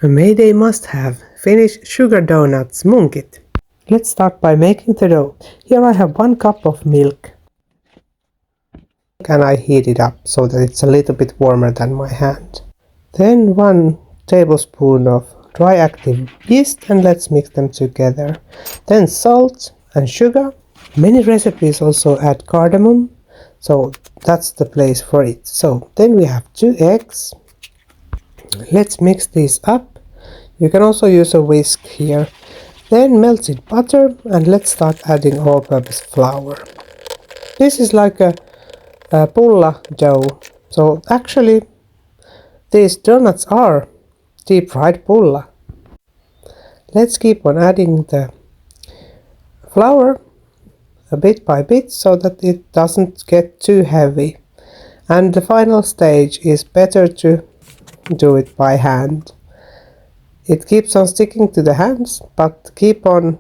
A May Day must-have, Finnish sugar donuts, munkit. Let's start by making the dough. Here I have 1 cup of milk. And I heat it up so that it's a little bit warmer than my hand. Then 1 tablespoon of dry active yeast, and let's mix them together. Then salt and sugar. Many recipes also add cardamom, so that's the place for it. So then we have 2 eggs. Let's mix these up. You can also use a whisk here. Then melted butter, and let's start adding all-purpose flour. This is like a pulla dough. So actually these donuts are deep fried pulla. Let's keep on adding the flour a bit by bit so that it doesn't get too heavy. And the final stage is better to do it by hand. It keeps on sticking to the hands, but keep on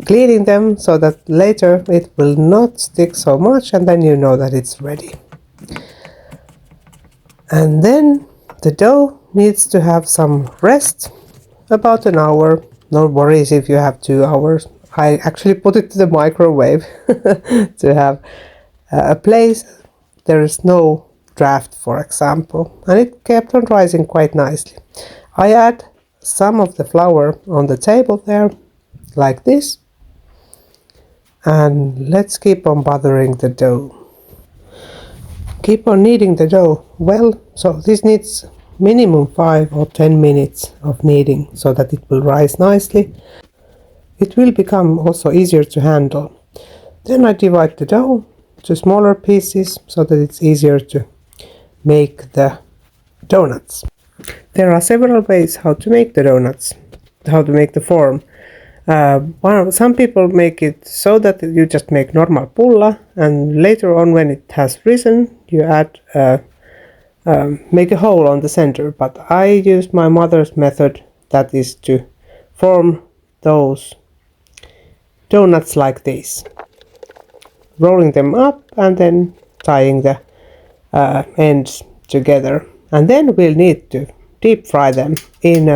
cleaning them so that later it will not stick so much, and then you know that it's ready. And then the dough needs to have some rest, about an hour. No worries if you have 2 hours. I actually put it to the microwave to have a place there is no draft, for example, and it kept on rising quite nicely. I add some of the flour on the table there, like this, and let's keep on bothering the dough. Keep on kneading the dough well, so this needs minimum 5 or 10 minutes of kneading so that it will rise nicely. It will become also easier to handle. Then I divide the dough to smaller pieces so that it's easier to make the donuts. There are several ways how to make the donuts, how to make the form. Some people make it so that you just make normal pulla, and later on when it has risen you add make a hole on the center, but I use my mother's method, that is to form those donuts like this, rolling them up and then tying the ends together, and then we'll need to deep fry them in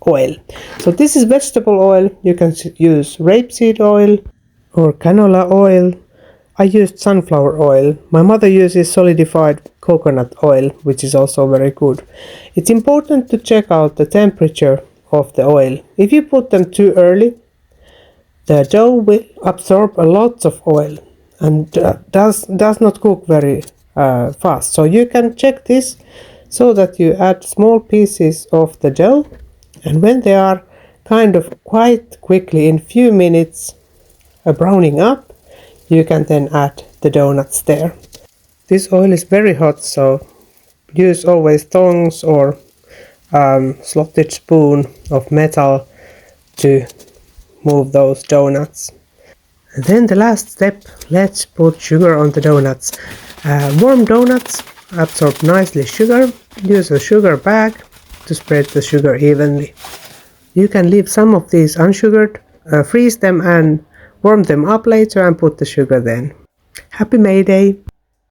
oil. So this is vegetable oil. You can use rapeseed oil or canola oil. I used sunflower oil. My mother uses solidified coconut oil, which is also very good. It's important to check out the temperature of the oil. If you put them too early, the dough will absorb a lot of oil and does not cook very fast. So you can check this so that you add small pieces of the dough, and when they are kind of quite quickly, in few minutes, browning up, you can then add the donuts there. This oil is very hot, so use always tongs or slotted spoon of metal to move those donuts. And then the last step, let's put sugar on the donuts. Warm donuts absorb nicely sugar. Use a sugar bag to spread the sugar evenly. You can leave some of these unsugared, freeze them and warm them up later and put the sugar then. Happy May Day!